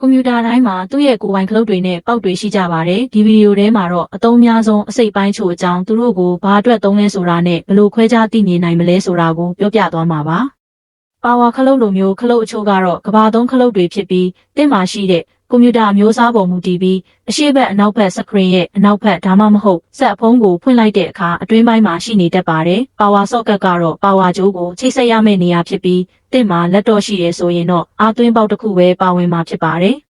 ကွန်ပျူတာတိုင်းမှာသူ့ရဲ့ကိုယ်ပိုင်ခလုတ်တွေနဲ့ပေါက်တွေရှိကြပါတယ်။ဒီဗီဒီယိုထဲမှာတော့အသုံးများဆုံးအစိတ်ပိုင်းချို့အကြောင်းသူတို့ကိုဘာအတွက်သုံးလဲဆိုတာနဲ့ဘယ်လိုခွဲခြားသိမြင်နိုင်မလဲဆိုတာကိုပြောပြသွားမှာပါ။ Power ခလုတ်လိုမျိုးခလုတ်အချို့ကတော့ကမ္ဘာသုံးခလုတ်တွေဖြစ်ပြီးတင့်မှာရှိတဲ့ကွန်ပျူတာမျိုးစားပေါ်မူတည်ပြီးအရှေ့ဘက်အနောက်ဘက်စကရင်ရဲ့အနောက်ဘက်ဒါမှမဟုတ်စက်အဖုံးကိုဖွင့်လိုက်တဲ့အခါအတွင်းပိုင်းမှာရှိနေတတ်ပါတယ်။ Power socket ကတော့ power ကြိုးကိုချိတ်ဆက်ရမယ့်နေရာဖြစ်ပြီးတင့်မှာလက်တော့ရှိတယ်ဆိုရင်တော့အားသွင်းပေါက်တစ်ခုပဲပါဝင်မှာဖြစ်ပါတယ်။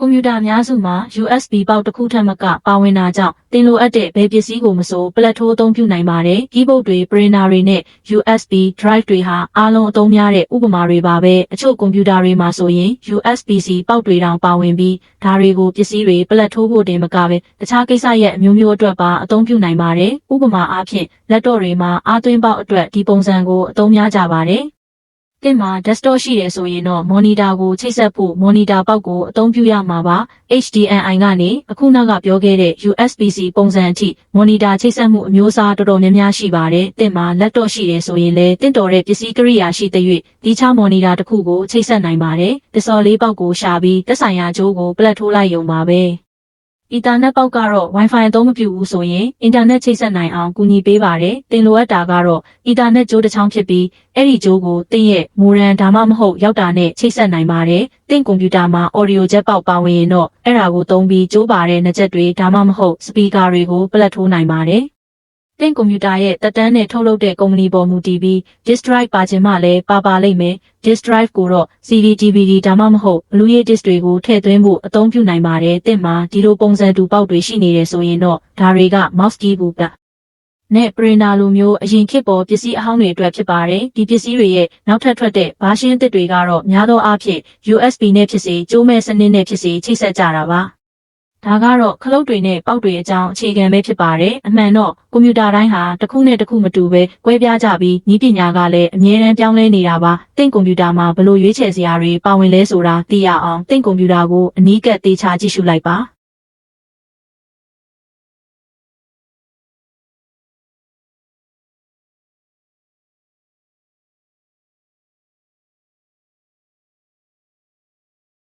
ကွန်ပျူတာအများစုမှာ USB ပေါက်တစ်ခုထက်မကပါဝင်တာကြောင့်တင်လိုအပ်တဲ့ဘယ်ပစ္စည်းကိုမဆိုပလက်ထိုးအသုံးပြုနိုင်ပါတယ်။ keyboard တွေ printer တွေနဲ့ USB drive တွေဟာအားလုံးအသုံးများတဲ့ဥပမာတွေပါပဲ။အချို့ကွန်ပျူတာတွေမှာဆိုရင် USB-C ပေါက်တွေတောင်ပါဝင်ပြီးဒါတွေကိုပစ္စည်းတွေပလက်ထိုးဖို့တင်မကပဲတခြားကိစ္စရဲ့အမျိုးမျိုးအတွက်ပါအသုံးပြုနိုင်ပါတယ်။ဥပမာအားဖြင့်လက်တော့တွေမှာအားသွင်းပေါက်အတွက်ဒီပုံစံကိုအသုံးများကြပါတယ်။တင့်မှာ desktop ရှိတယ်ဆိုရင်တော့ monitor ကိုချိတ်ဆက်ဖို့ monitor ပေါက်ကိုအသုံးပြုရမှာပါ။ HDMI ကနေအခုနောက်ကပြောခဲ့တဲ့ USB-C ပုံစံအထိ monitor ချိတ်ဆက်မှုအမျိုးအစားတော်တော်များများရှိပါတယ်။တင့်မှာ laptop ရှိတယ်ဆိုရင်လည်းတင့်တော်တဲ့ပစ္စည်းကိရိယာရှိတဲ့၍ဒီချ monitor တစ်ခုကိုချိတ်ဆက်နိုင်ပါတယ်။ဒီစော်လေးပေါက်ကိုရှာပြီးသက်ဆိုင်ရာကြိုးကိုပလက်ထိုးလိုက်ရုံပါပဲ။ Ethernet ပေါက်ကတော့ Wi-Fi အသုံးမပြုဘူးဆိုရင်အင်တာနက်ချိတ်ဆက်နိုင်အောင်ကူညီပေးပါတယ်။တင်လိုအပ်တာကတော့ Ethernet ကြိုးတစ်ချောင်းဖြစ်ပြီးအဲ့ဒီကြိုးကိုတင့်ရဲ့ modem ဒါမှမဟုတ်ရောက်တာနဲ့ချိတ်ဆက်နိုင်ပါတယ်။တင့်ကွန်ပျူတာမှာ audio jack ပေါက်ပါဝင်ရင်တော့အဲ့ဒါကိုသုံးပြီးကြိုးပါတဲ့နှာချက်တွေဒါမှမဟုတ် speaker တွေကိုပလက်ထိုးနိုင်ပါတယ်။တင့်ကွန်ပျူတာရဲ့တက်တန်းနဲ့ထုတ်လုပ်တဲ့ကုမ္ပဏီပေါ်မူတည်ပြီး disk drive ပါခြင်းမှလည်းပါလိမ့်မယ်။ disk drive ကိုတော့ CD DVD ဒါမှမဟုတ် Blu-ray disc တွေကိုထည့်သွင်းဖို့အသုံးပြုနိုင်ပါတယ်။တင့်မှာဒီလိုပုံစံတူပေါက်တွေရှိနေတယ်ဆိုရင်တော့ဒါတွေက mouse keyboard နဲ့ printer လိုမျိုးအရင်ခေတ်ပေါ်ပစ္စည်းအဟောင်းတွေအတွက်ဖြစ်ပါတယ်။ဒီပစ္စည်းတွေရဲ့နောက်ထပ်ထွက်တဲ့ version အသစ်တွေကတော့များသောအားဖြင့် USB နဲ့ဖြစ်စေကြိုးမဲ့စနစ်နဲ့ဖြစ်စေချိတ်ဆက်ကြတာပါ။ဒါကတော့ခလုတ်တွေနဲ့ပေါက်တွေအကြောင်းအခြေခံပဲဖြစ်ပါတယ်။အမှန်တော့ကွန်ပျူတာတိုင်းဟာတစ်ခုနဲ့တစ်ခုမတူပဲကွဲပြားကြပြီးနည်းပညာကလည်းအမြဲတမ်းပြောင်းလဲနေတာပါ။တင့်ကွန်ပျူတာမှာဘယ်လိုရွေးချယ်စရာတွေပါဝင်လဲဆိုတာသိရအောင်တင့်ကွန်ပျူတာကိုအနီးကပ်သေချာကြည့်ရှုလိုက်ပါ။